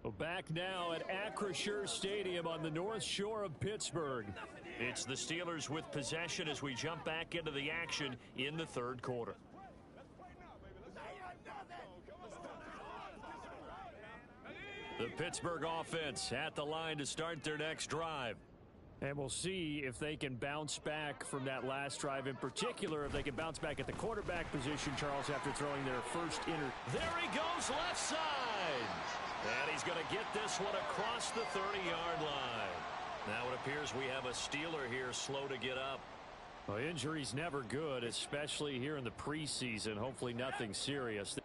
Well, back now at Acrisure Stadium on the North Shore of Pittsburgh. It's the Steelers with possession as we jump back into the action in the third quarter. The Pittsburgh offense at the line to start their next drive. And we'll see if they can bounce back from that last drive. In particular, if they can bounce back at the quarterback position, Charles, after throwing their first There he goes, left side. And he's going to get this one across the 30-yard line. Now it appears we have a Steeler here slow to get up. Well, injury's never good, especially here in the preseason. Hopefully nothing serious.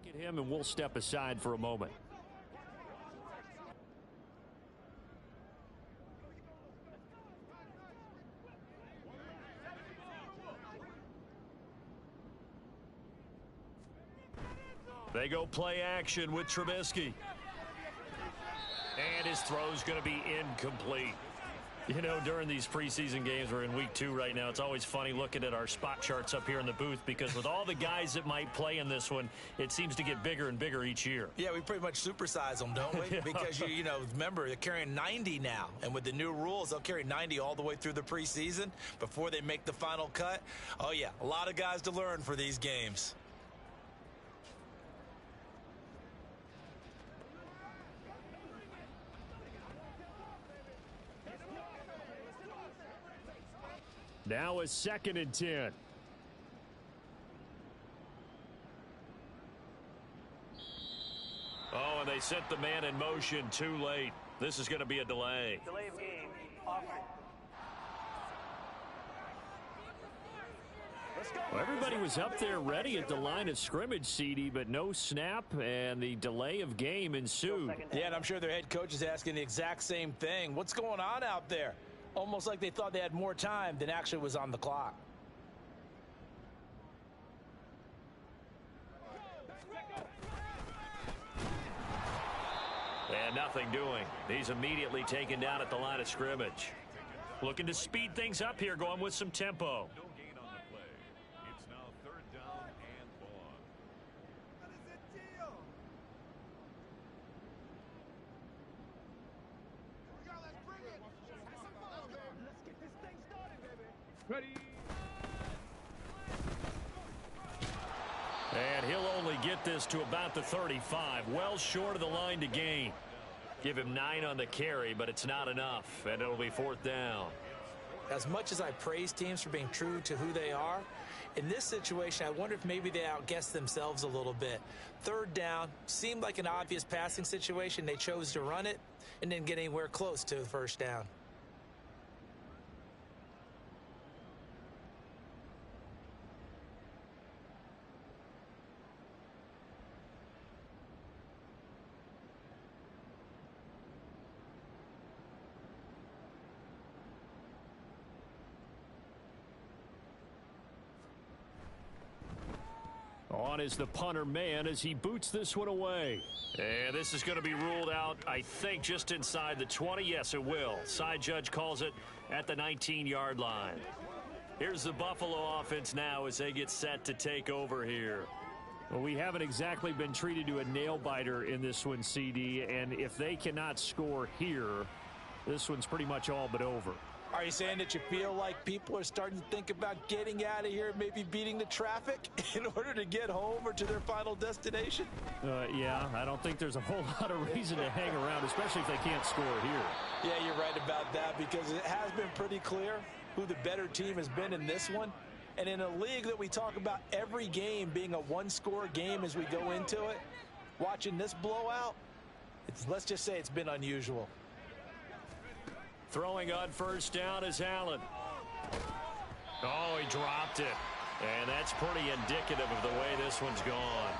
At him, and we'll step aside for a moment. They go play action with Trubisky. And his throw's going to be incomplete. You know, during these preseason games, we're in week 2 right now, it's always funny looking at our spot charts up here in the booth because with all the guys that might play in this one, it seems to get bigger and bigger each year. Yeah, we pretty much supersize them, don't we? Because, you know, remember, they're carrying 90 now. And with the new rules, they'll carry 90 all the way through the preseason before they make the final cut. Oh, yeah, a lot of guys to learn for these games. Now a 2nd and 10. Oh, and they sent the man in motion too late. This is going to be a delay. Delay of game. Offer. Well, everybody was up there ready at the line of scrimmage, CD, but no snap, and the delay of game ensued. Yeah, and I'm sure their head coach is asking the exact same thing. What's going on out there? Almost like they thought they had more time than actually was on the clock. And nothing doing. He's immediately taken down at the line of scrimmage. Looking to speed things up here, going with some tempo. No gain on the play. It's now 3rd down and long. What is the deal? Here we go, let's bring it. Have some fun, baby. Let's get this thing started, baby. Ready. And he'll only get this to about the 35. Well short of the line to gain. Give him 9 on the carry, but it's not enough, and it'll be 4th down. As much as I praise teams for being true to who they are, in this situation, I wonder if maybe they outguessed themselves a little bit. 3rd down, seemed like an obvious passing situation. They chose to run it and didn't get anywhere close to the 1st down. On is the punter man as he boots this one away. And this is going to be ruled out, I think, just inside the 20. Yes, it will. Side judge calls it at the 19-yard line. Here's the Buffalo offense now as they get set to take over here. Well, we haven't exactly been treated to a nail-biter in this one, CD. And if they cannot score here, this one's pretty much all but over. Are you saying that you feel like people are starting to think about getting out of here, maybe beating the traffic in order to get home or to their final destination? Yeah, I don't think there's a whole lot of reason to hang around, especially if they can't score here. Yeah, you're right about that because it has been pretty clear who the better team has been in this one. And in a league that we talk about every game being a one-score game as we go into it, watching this blowout, let's just say it's been unusual. Throwing on 1st down is Allen. Oh, he dropped it. And that's pretty indicative of the way this one's gone.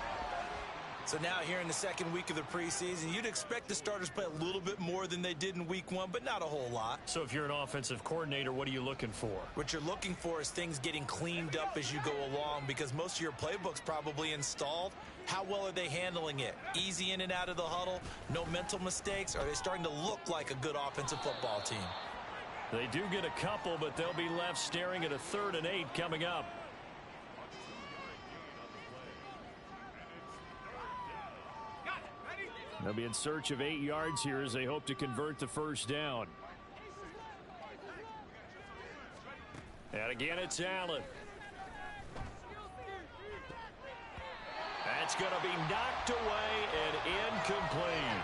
So now here in the second week of the preseason, you'd expect the starters to play a little bit more than they did in week one, but not a whole lot. So if you're an offensive coordinator, what are you looking for? What you're looking for is things getting cleaned up as you go along, because most of your playbook's probably installed. How well are they handling it? Easy in and out of the huddle, no mental mistakes? Are they starting to look like a good offensive football team? They do get a couple, but they'll be left staring at a 3rd and 8 coming up. They'll be in search of 8 yards here as they hope to convert the first down. And again, it's Allen. That's going to be knocked away and incomplete.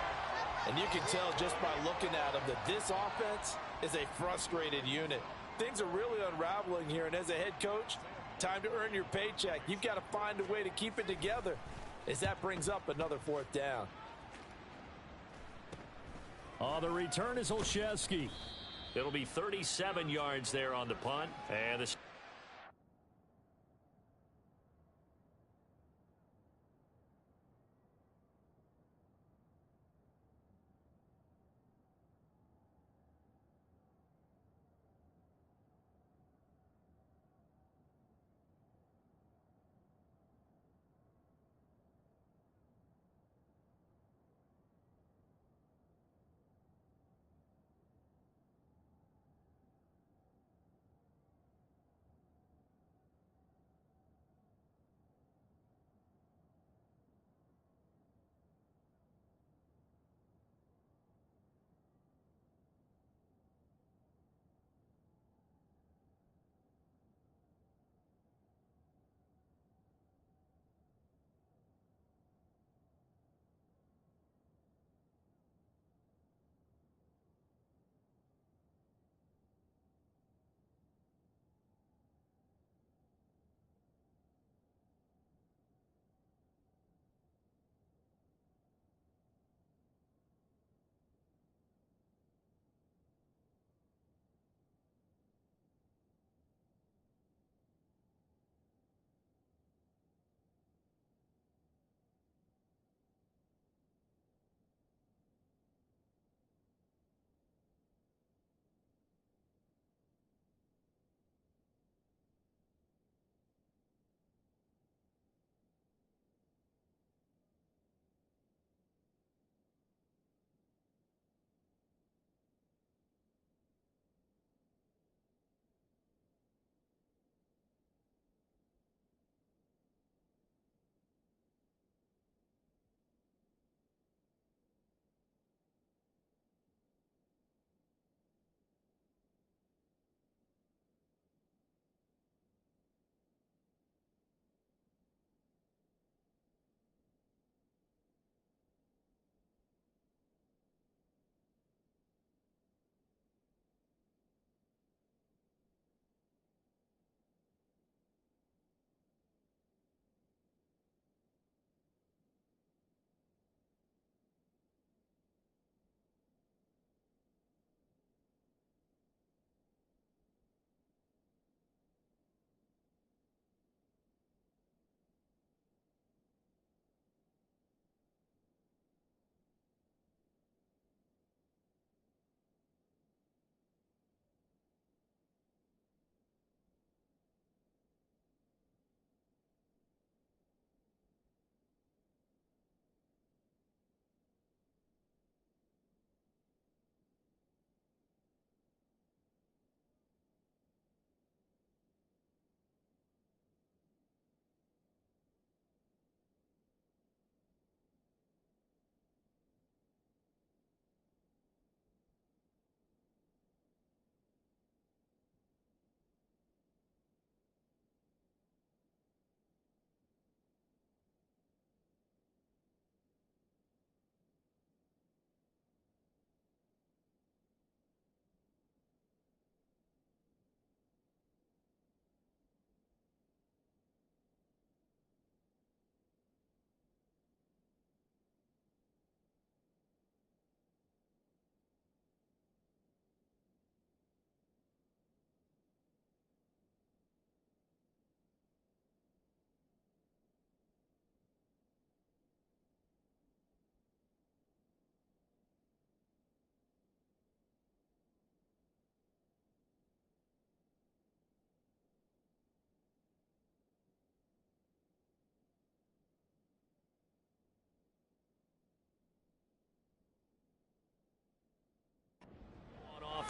And you can tell just by looking at them that this offense is a frustrated unit. Things are really unraveling here, and as a head coach, time to earn your paycheck. You've got to find a way to keep it together as that brings up another 4th down. The return is Olszewski. It'll be 37 yards there on the punt. And the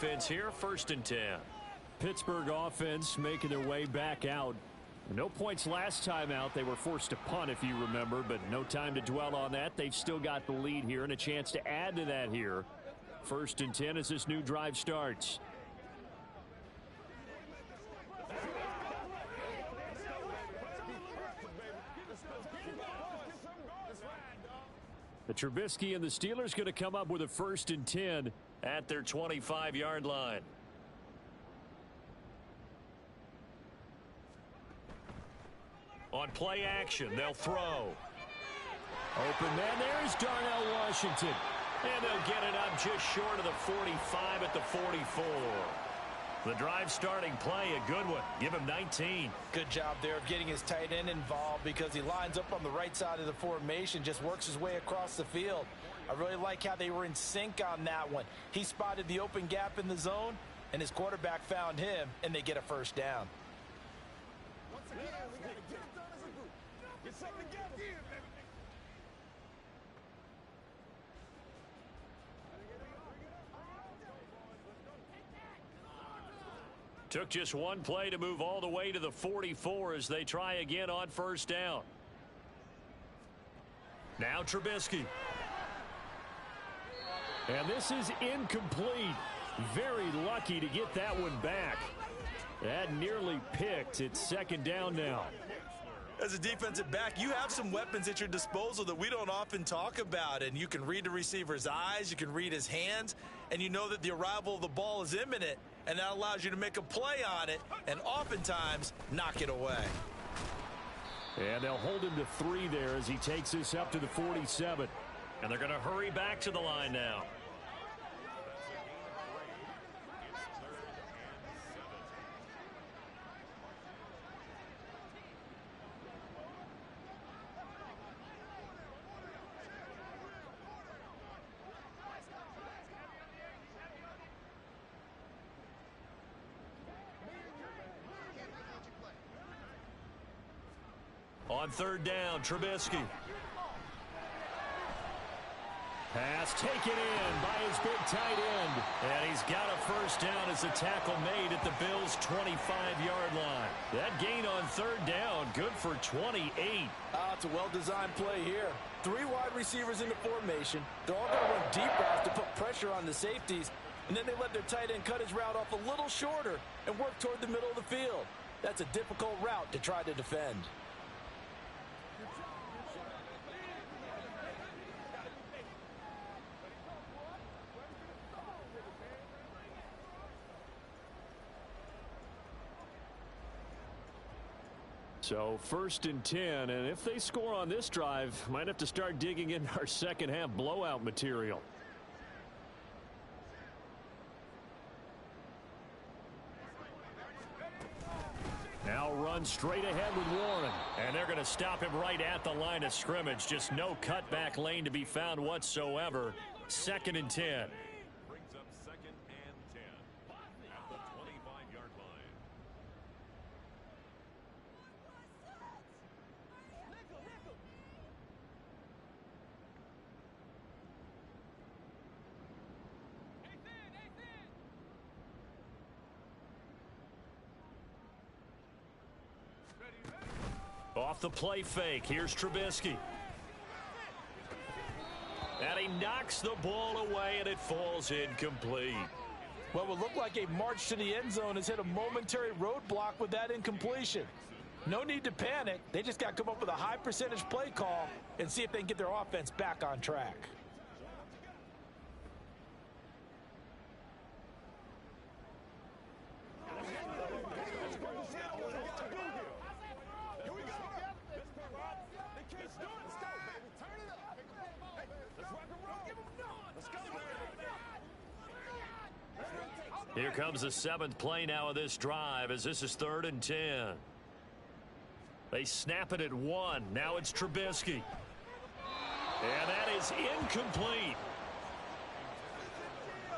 offense here, 1st and 10. Pittsburgh offense making their way back out. No points last time out. They were forced to punt, if you remember, but no time to dwell on that. They've still got the lead here and a chance to add to that here. 1st and 10 as this new drive starts. The Trubisky and the Steelers going to come up with a 1st and 10 at their 25-yard line. On play action, they'll throw. Open man, there's Darnell Washington. And they'll get it up just short of the 45 at the 44. The drive starting play, a good one. Give him 19. Good job there of getting his tight end involved because he lines up on the right side of the formation, just works his way across the field. I really like how they were in sync on that one. He spotted the open gap in the zone, and his quarterback found him, and they get a 1st down. Once again, we got to get it done as a group. Get something together. Baby. Took just one play to move all the way to the 44 as they try again on 1st down. Now Trubisky. And this is incomplete. Very lucky to get that one back. That nearly picked. It's 2nd down now. As a defensive back, you have some weapons at your disposal that we don't often talk about, and you can read the receiver's eyes, you can read his hands, and you know that the arrival of the ball is imminent, and that allows you to make a play on it and oftentimes knock it away. And they'll hold him to 3 there as he takes this up to the 47. And they're going to hurry back to the line now. On 3rd down, Trubisky. Pass taken in by his big tight end. And he's got a 1st down as the tackle made at the Bills' 25-yard line. That gain on 3rd down, good for 28. It's a well-designed play here. 3 wide receivers in the formation. They're all going to run deep routes to put pressure on the safeties. And then they let their tight end cut his route off a little shorter and work toward the middle of the field. That's a difficult route to try to defend. So 1st and 10, and if they score on this drive, might have to start digging in our 2nd half blowout material. Now run straight ahead with Warren, and they're going to stop him right at the line of scrimmage. Just no cutback lane to be found whatsoever. 2nd and 10. Brings up 2nd and 10 at the 25-yard line. Off the play fake, here's Trubisky. And he knocks the ball away, and it falls incomplete. What would look like a march to the end zone has hit a momentary roadblock with that incompletion. No need to panic. They just got to come up with a high percentage play call and see if they can get their offense back on track. Here comes the 7th play now of this drive as this is 3rd and 10. They snap it at 1. Now it's Trubisky. And that is incomplete.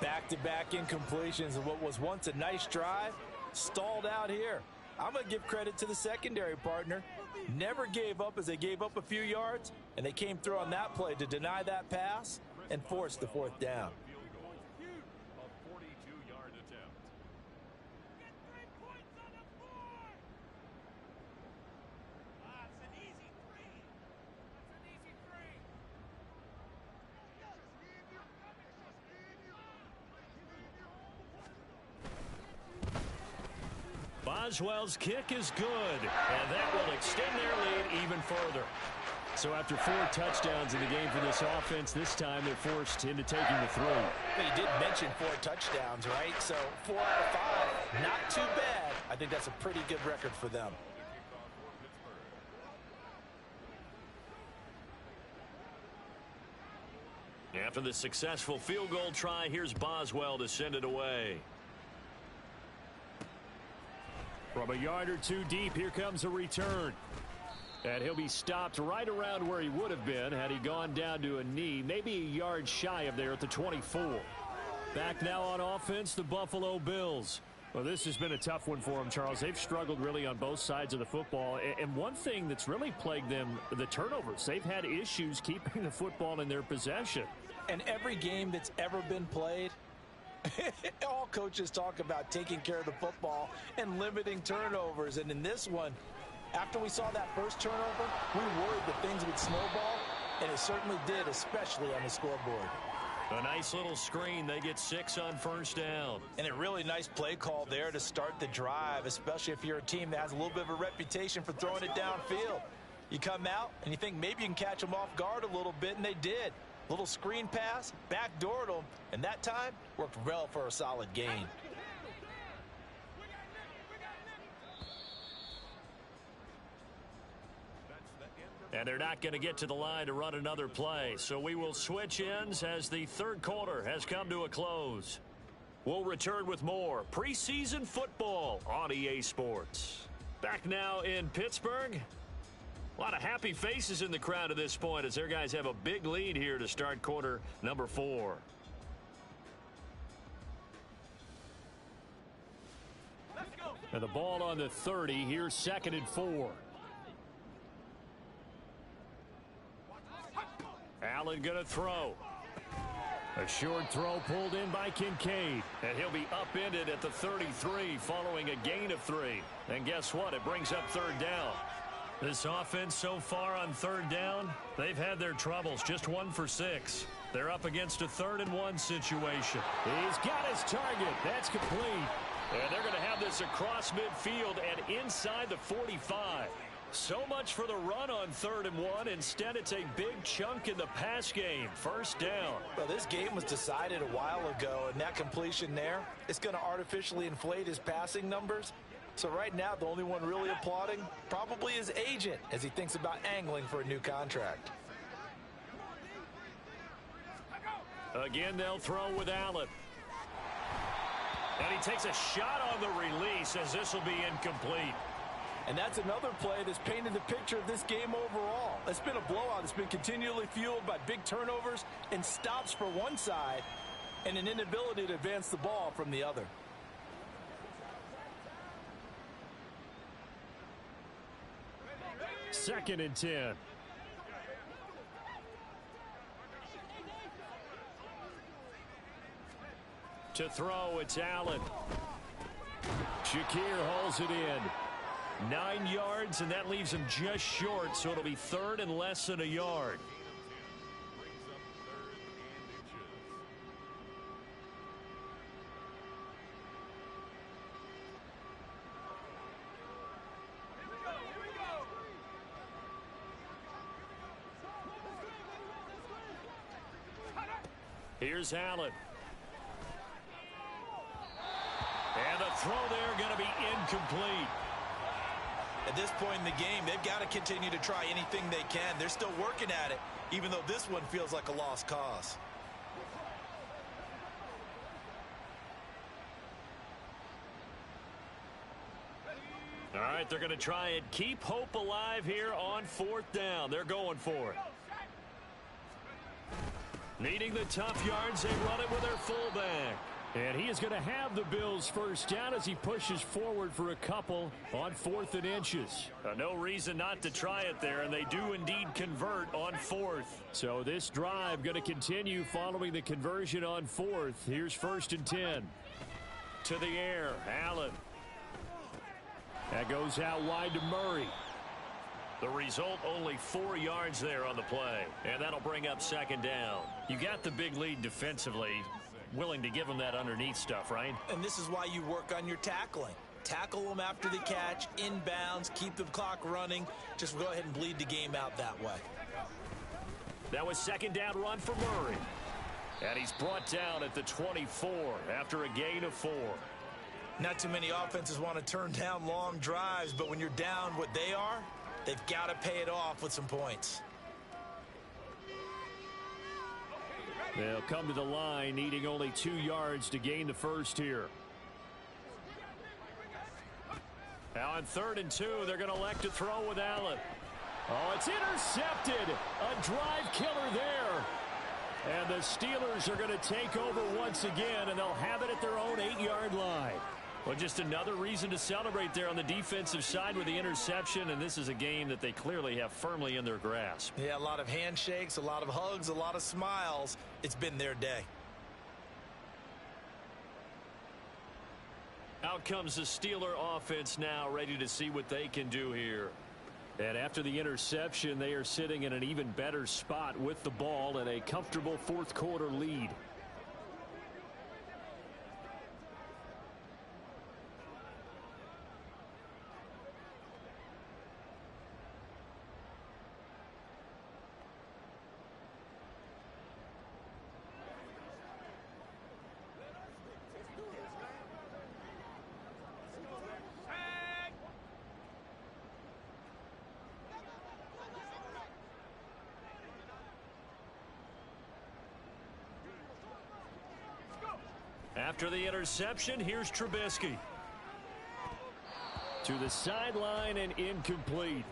Back-to-back incompletions of what was once a nice drive stalled out here. I'm going to give credit to the secondary partner. Never gave up as they gave up a few yards, and they came through on that play to deny that pass and force the 4th down. A 42-yard Boswell's kick is good, and that will extend their lead even further. So after 4 touchdowns in the game for this offense, this time they're forced into taking the throw. Well, you did mention 4 touchdowns, right? So 4 out of 5, not too bad. I think that's a pretty good record for them. After the successful field goal try, here's Boswell to send it away. From a yard or 2 deep, here comes a return. And he'll be stopped right around where he would have been had he gone down to a knee, maybe a yard shy of there at the 24. Back now on offense, the Buffalo Bills. Well, this has been a tough one for them, Charles. They've struggled really on both sides of the football. And one thing that's really plagued them, the turnovers. They've had issues keeping the football in their possession. And every game that's ever been played, all coaches talk about taking care of the football and limiting turnovers. And in this one, after we saw that first turnover, we worried that things would snowball, and it certainly did, especially on the scoreboard. A nice little screen. They get 6 on first down. And a really nice play call there to start the drive, especially if you're a team that has a little bit of a reputation for throwing it downfield. You come out, and you think maybe you can catch them off guard a little bit, and they did. Little screen pass, backdoored them, and that time worked well for a solid gain. And they're not going to get to the line to run another play. So we will switch ends as the third quarter has come to a close. We'll return with more preseason football on EA Sports. Back now in Pittsburgh. A lot of happy faces in the crowd at this point as their guys have a big lead here to start quarter number 4. And the ball on the 30. Here's 2nd and 4. Allen going to throw. A short throw pulled in by Kincaid. And he'll be upended at the 33 following a gain of 3. And guess what? It brings up 3rd down. This offense so far on 3rd down, they've had their troubles. Just 1 for 6. They're up against a 3rd and 1 situation. He's got his target. That's complete. And they're going to have this across midfield and inside the 45. So much for the run on 3rd and 1. Instead, it's a big chunk in the pass game. 1st down. Well, this game was decided a while ago, and that completion there, it's going to artificially inflate his passing numbers. So right now, the only one really applauding probably his agent as he thinks about angling for a new contract. Again, they'll throw with Allen. And he takes a shot on the release as this will be incomplete. And that's another play that's painted the picture of this game overall. It's been a blowout. It's been continually fueled by big turnovers and stops for one side and an inability to advance the ball from the other. Second and 10. To throw, it's Allen. Shakir hauls it in. 9 yards, and that leaves him just short, so it'll be 3rd and less than a yard. Here's Allen. And the throw there going to be incomplete. At this point in the game, they've got to continue to try anything they can. They're still working at it, even though this one feels like a lost cause. All right, they're going to try and keep hope alive here on 4th down. They're going for it. Needing the tough yards, they run it with their fullback. And he is going to have the Bills 1st down as he pushes forward for a couple on 4th and inches. No reason not to try it there, and they do indeed convert on 4th. So this drive going to continue following the conversion on 4th. Here's 1st and 10. To the air, Allen. That goes out wide to Murray. The result, only 4 yards there on the play. And that'll bring up 2nd down. You got the big lead defensively. Willing to give them that underneath stuff, right? And this is why you work on your tackling. Tackle them after the catch, inbounds, keep the clock running. Just go ahead and bleed the game out that way. That was second down run for Murray. And he's brought down at the 24 after a gain of 4. Not too many offenses want to turn down long drives, but when you're down what they are, they've got to pay it off with some points. They'll come to the line needing only 2 yards to gain the first here. Now on 3rd and 2, they're going to elect to throw with Allen. Oh, it's intercepted. A drive killer there. And the Steelers are going to take over once again, and they'll have it at their own 8-yard line. Well, just another reason to celebrate there on the defensive side with the interception, and this is a game that they clearly have firmly in their grasp. Yeah, a lot of handshakes, a lot of hugs, a lot of smiles. It's been their day. Out comes the Steeler offense now, ready to see what they can do here. And after the interception, they are sitting in an even better spot with the ball and a comfortable 4th quarter lead. After the interception, here's Trubisky. To the sideline and incomplete.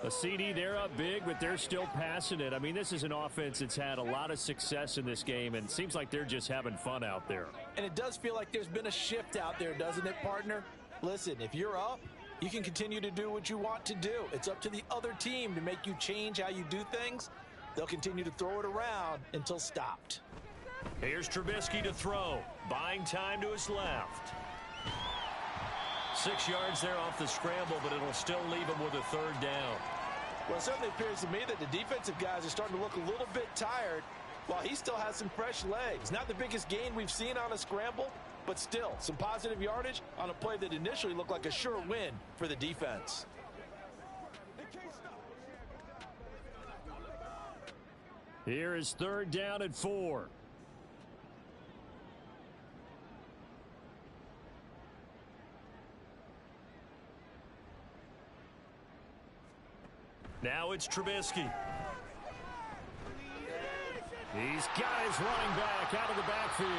A CD, they're up big, but they're still passing it. I mean, this is an offense that's had a lot of success in this game, and it seems like they're just having fun out there. And it does feel like there's been a shift out there, doesn't it, partner? Listen, if you're up, you can continue to do what you want to do. It's up to the other team to make you change how you do things. They'll continue to throw it around until stopped. Here's Trubisky to throw. Buying time to his left. 6 yards there off the scramble, but it'll still leave him with a 3rd down. Well, it certainly appears to me that the defensive guys are starting to look a little bit tired while he still has some fresh legs. Not the biggest gain we've seen on a scramble, but still some positive yardage on a play that initially looked like a sure win for the defense. Here is 3rd down and 4. Now it's Trubisky. He's got his running back out of the backfield.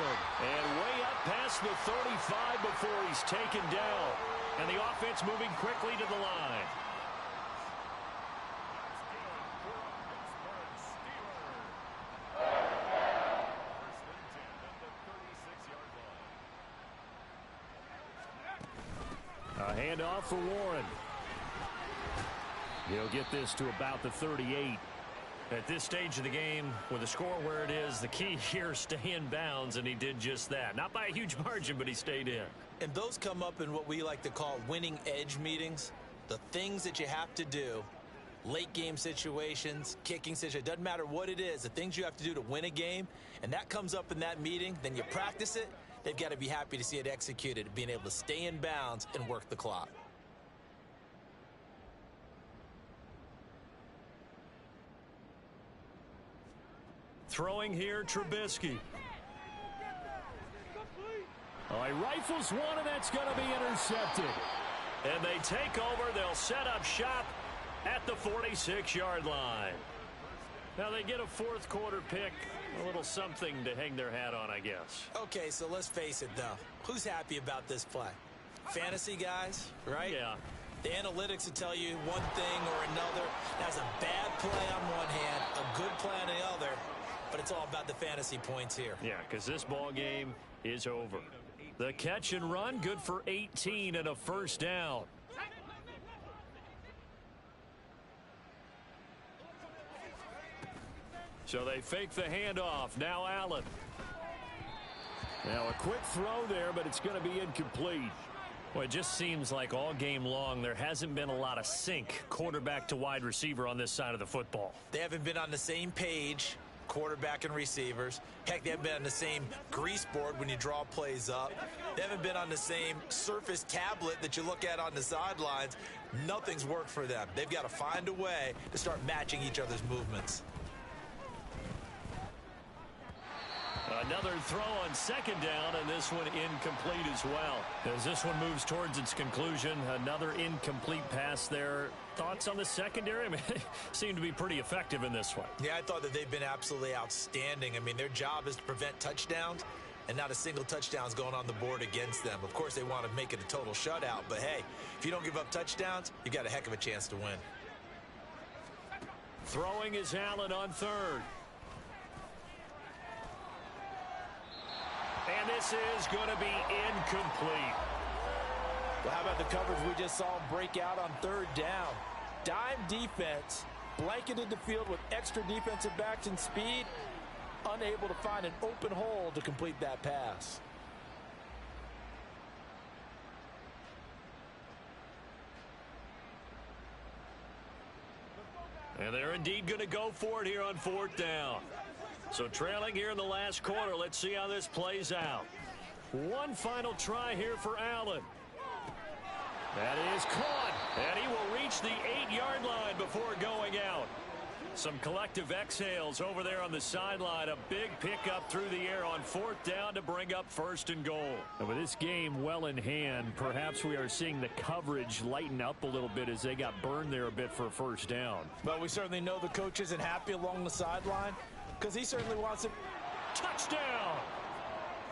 And way up past the 35 before he's taken down. And the offense moving quickly to the line. A handoff for Warren. He'll get this to about the 38. At this stage of the game, with the score where it is, the key here is stay in bounds, and he did just that. Not by a huge margin, but he stayed in. And those come up in what we like to call winning edge meetings. The things that you have to do, late game situations, kicking situations, doesn't matter what it is, the things you have to do to win a game, and that comes up in that meeting, then you practice it. They've got to be happy to see it executed, being able to stay in bounds and work the clock. Throwing here, Trubisky. Oh, he rifles one, and that's going to be intercepted. And they take over. They'll set up shop at the 46-yard line. Now they get a 4th quarter pick. A little something to hang their hat on, I guess. Okay, so let's face it, though. Who's happy about this play? Fantasy guys, right? Yeah. The analytics will tell you one thing or another. That's a bad play on one hand, a good play on the other. But it's all about the fantasy points here. Yeah, because this ball game is over. The catch and run, good for 18 and a 1st down. So they fake the handoff. Now Allen. Now a quick throw there, but it's going to be incomplete. Well, it just seems like all game long there hasn't been a lot of sync quarterback to wide receiver on this side of the football. They haven't been on the same page. quarterback and receivers. Heck, they haven't been on the same grease board when you draw plays up. They haven't been on the same Surface tablet that you look at on the sidelines. Nothing's worked for them. They've got to find a way to start matching each other's movements. Another throw on second down, and this one incomplete as well. As this one moves towards its conclusion, another incomplete pass there. Thoughts on the secondary? I mean, they seem to be pretty effective in this one. Yeah, I thought that they've been absolutely outstanding. I mean, their job is to prevent touchdowns, and not a single touchdown's going on the board against them. Of course, they want to make it a total shutout, but hey, if you don't give up touchdowns, you've got a heck of a chance to win. Throwing is Allen on third. And this is going to be incomplete. Well, how about the coverage we just saw him break out on third down? Dime defense, blanketed the field with extra defensive backs and speed, unable to find an open hole to complete that pass. And they're indeed going to go for it here on fourth down. So trailing here in the last quarter. Let's see how this plays out. One final try here for Allen. That is caught. And he will reach the 8-yard line before going out. Some collective exhales over there on the sideline. A big pickup through the air on fourth down to bring up first and goal. And with this game well in hand, perhaps we are seeing the coverage lighten up a little bit as they got burned there a bit for a first down. But we certainly know the coach isn't happy along the sideline, because he certainly wants it. Touchdown!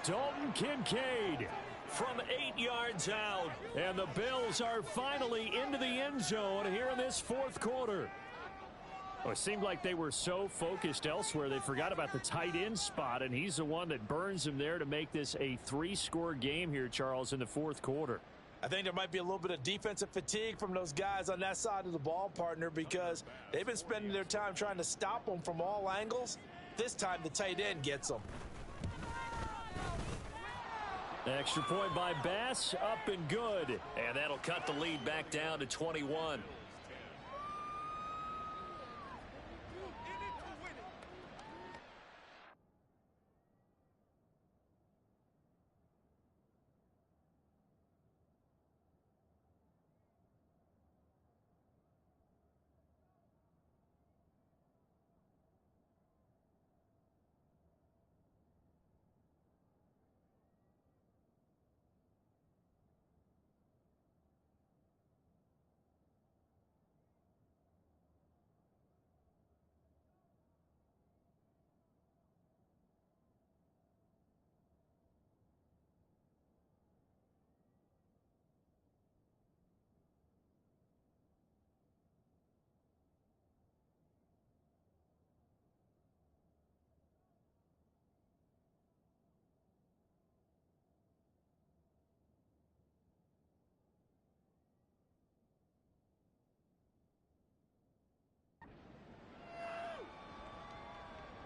Dalton Kincaid from 8 yards out. And the Bills are finally into the end zone here in this fourth quarter. Well, it seemed like they were so focused elsewhere they forgot about the tight end spot, and he's the one that burns him there to make this a 3-score game here, Charles, in the fourth quarter. I think there might be a little bit of defensive fatigue from those guys on that side of the ball, partner, because they've been spending their time trying to stop them from all angles. This time the tight end gets them. Extra point by Bass, up and good. And that'll cut the lead back down to 21.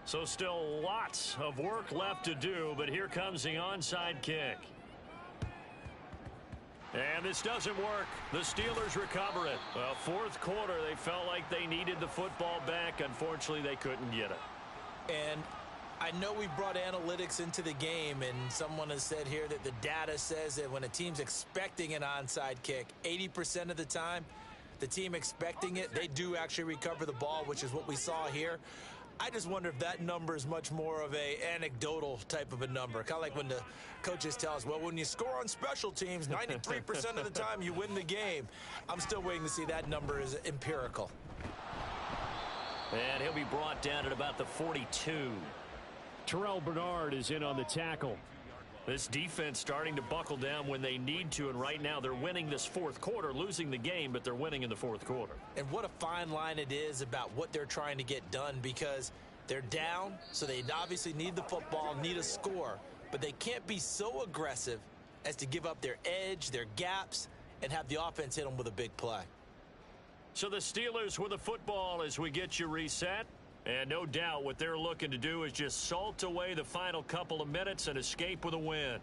So still lots of work left to do, but here comes the onside kick. And this doesn't work. The Steelers recover it. Well, fourth quarter, they felt like they needed the football back. Unfortunately, they couldn't get it. And I know we brought analytics into the game, and someone has said here that the data says that when a team's expecting an onside kick, 80% of the time, the team expecting it, they do actually recover the ball, which is what we saw here. I just wonder if that number is much more of a anecdotal type of a number. Kind of like when the coaches tell us, well, when you score on special teams, 93% of the time you win the game. I'm still waiting to see that number is empirical. And he'll be brought down at about the 42. Terrell Bernard is in on the tackle. This defense starting to buckle down when they need to, and right now they're winning this fourth quarter, losing the game, but they're winning in the fourth quarter. And what a fine line it is about what they're trying to get done, because they're down, so they obviously need the football, need a score, but they can't be so aggressive as to give up their edge, their gaps, and have the offense hit them with a big play. So the Steelers with the football as we get you reset. And no doubt what they're looking to do is just salt away the final couple of minutes and escape with a win.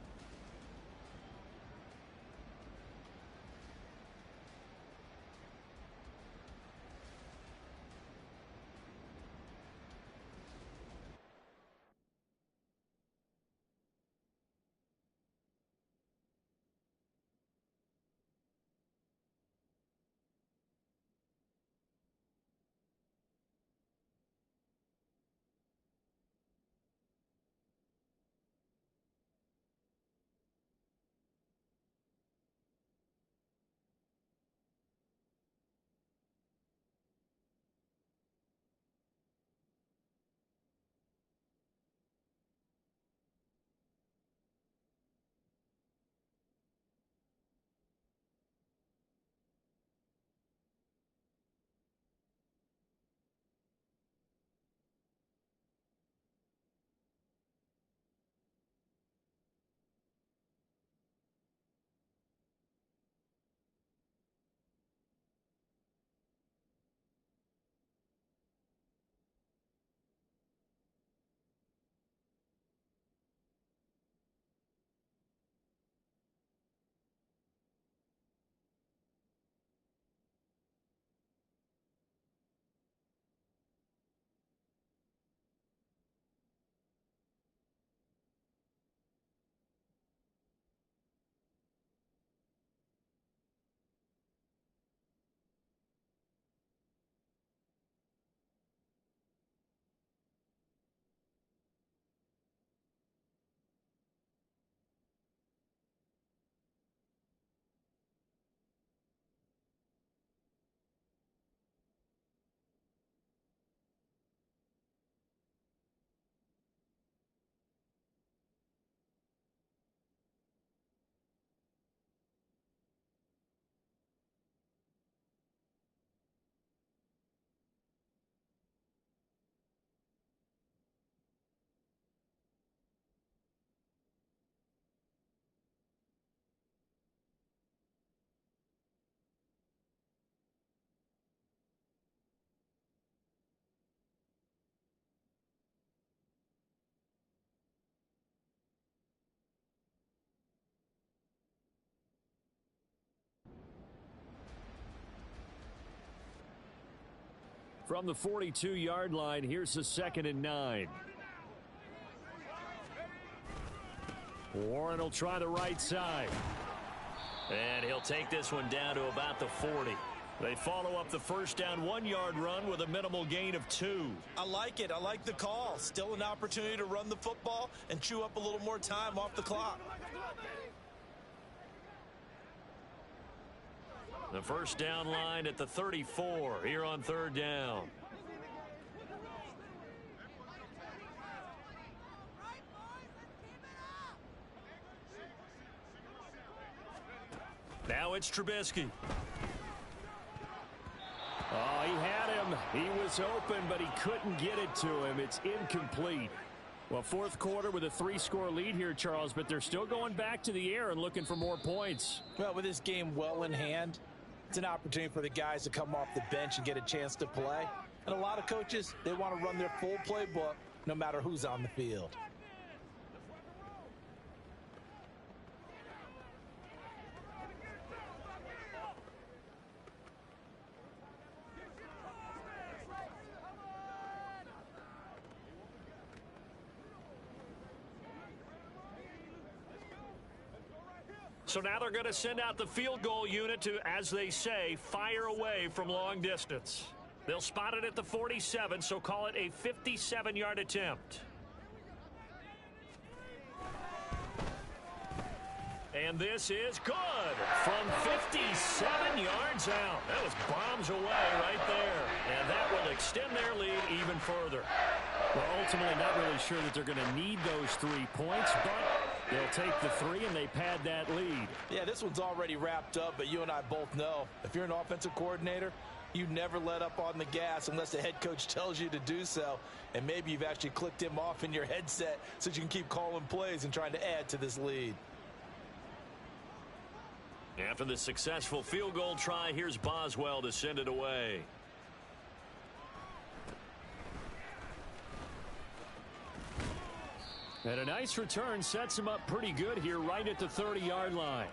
From the 42-yard line, here's the 2nd and 9. Warren will try the right side. And he'll take this one down to about the 40. They follow up the first down 1-yard run with a minimal gain of 2. I like it. I like the call. Still an opportunity to run the football and chew up a little more time off the clock. The first down line at the 34 here on 3rd down. Now it's Trubisky. Oh, he had him. He was open, but he couldn't get it to him. It's incomplete. Well, 4th quarter with a 3-score lead here, Charles, but they're still going back to the air and looking for more points. Well, with this game well in hand, it's an opportunity for the guys to come off the bench and get a chance to play. And a lot of coaches, they want to run their full playbook no matter who's on the field. So now they're going to send out the field goal unit to, as they say, fire away from long distance. They'll spot it at the 47, so call it a 57-yard attempt. And this is good from 57 yards out. That was bombs away right there. And that will extend their lead even further. Well, ultimately, not really sure that they're going to need those 3 points, but they'll take the 3 and they pad that lead. Yeah, this one's already wrapped up, but you and I both know if you're an offensive coordinator, you never let up on the gas unless the head coach tells you to do so. And maybe you've actually clicked him off in your headset so you can keep calling plays and trying to add to this lead. After the successful field goal try, here's Boswell to send it away. And a nice return sets him up pretty good here right at the 30-yard line.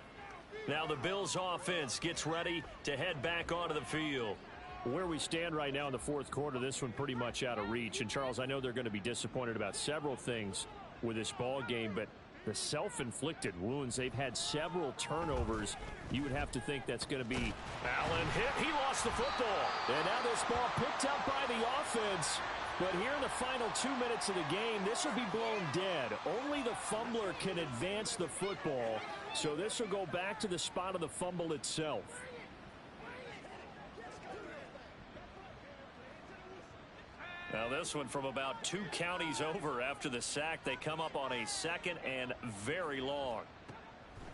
Now the Bills offense gets ready to head back onto the field. Where we stand right now in the 4th quarter, this one pretty much out of reach. And, Charles, I know they're going to be disappointed about several things with this ball game, but the self-inflicted wounds, they've had several turnovers. You would have to think that's going to be Allen hit. He lost the football. And now this ball picked up by the offense. But here in the final 2 minutes of the game, this will be blown dead. Only the fumbler can advance the football. So this will go back to the spot of the fumble itself. Now this one from about 2 counties over after the sack. They come up on a 2nd and very long.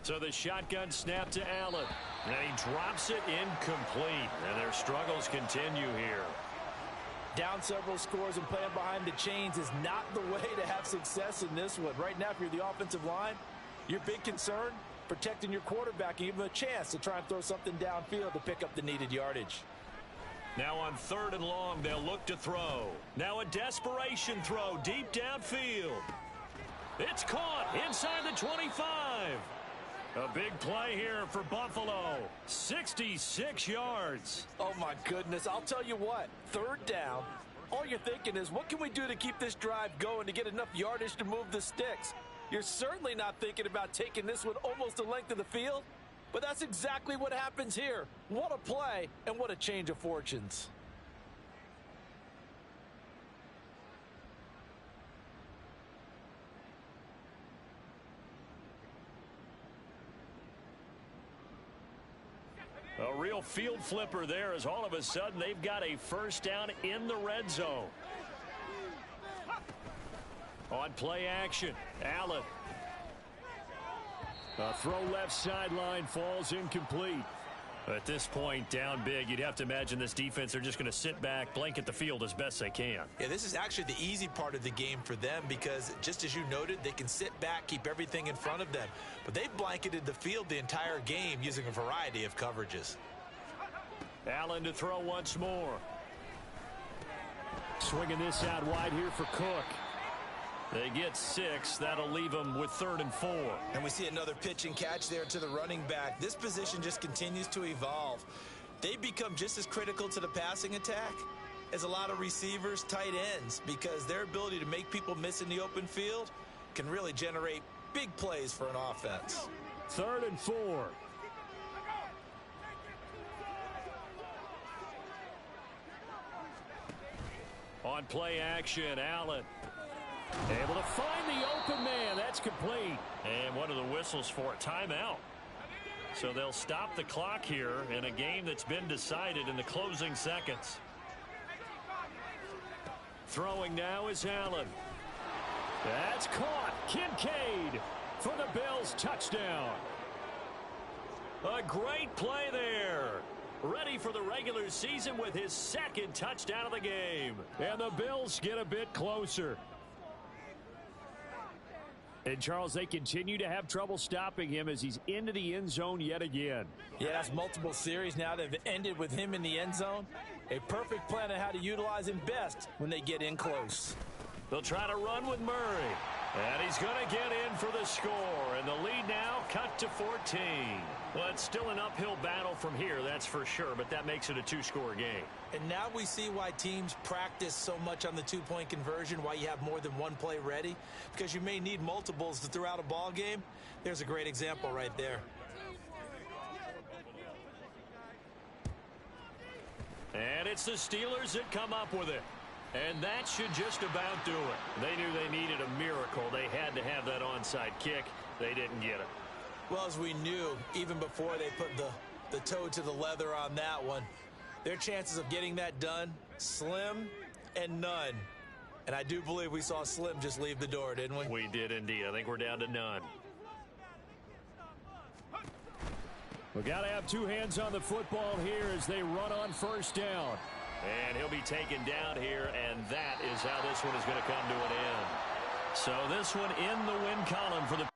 So the shotgun snap to Allen. And he drops it incomplete. And their struggles continue here. Down several scores and playing behind the chains is not the way to have success in this one. Right now, if you're the offensive line, your big concern, protecting your quarterback and give him a chance to try and throw something downfield to pick up the needed yardage. Now on 3rd and long, they'll look to throw. Now a desperation throw deep downfield. It's caught inside the 25. A big play here for Buffalo. 66 yards. Oh, my goodness. I'll tell you what. 3rd down. All you're thinking is, what can we do to keep this drive going to get enough yardage to move the sticks? You're certainly not thinking about taking this one almost the length of the field. But that's exactly what happens here. What a play and what a change of fortunes. A real field flipper there as all of a sudden they've got a first down in the red zone. On play action, Allen. A throw left sideline falls incomplete. At this point, down big, you'd have to imagine this defense, they're just going to sit back, blanket the field as best they can. Yeah, this is actually the easy part of the game for them because, just as you noted, they can sit back, keep everything in front of them. But they blanketed the field the entire game using a variety of coverages. Allen to throw once more. Swinging this out wide here for Cook. They get 6. That'll leave them with 3rd and 4. And we see another pitch and catch there to the running back. This position just continues to evolve. They become just as critical to the passing attack is a lot of receivers, tight ends, because their ability to make people miss in the open field can really generate big plays for an offense. 3rd and 4. On play action, Allen. Able to find the open man. That's complete. And one of the whistles for a timeout. So they'll stop the clock here in a game that's been decided in the closing seconds. Throwing now is Allen. That's caught. Kincaid for the Bills touchdown. A great play there. Ready for the regular season with his 2nd touchdown of the game. And the Bills get a bit closer. And, Charles, they continue to have trouble stopping him as he's into the end zone yet again. Yeah, that's multiple series now that have ended with him in the end zone. A perfect plan on how to utilize him best when they get in close. They'll try to run with Murray. And he's going to get in for the score. And the lead now cut to 14. Well, it's still an uphill battle from here, that's for sure. But that makes it a 2-score game. And now we see why teams practice so much on the 2-point conversion, why you have more than one play ready. Because you may need multiples to throw out a ball game. There's a great example right there. And it's the Steelers that come up with it. And that should just about do it. They knew they needed a miracle. They had to have that onside kick. They didn't get it. Well, as we knew, even before they put the toe to the leather on that one, their chances of getting that done, slim and none. And I do believe we saw Slim just leave the door, didn't we? We did indeed. I think we're down to none. We've got to have 2 hands on the football here as they run on 1st down. And he'll be taken down here, and that is how this one is going to come to an end. So this one in the win column for the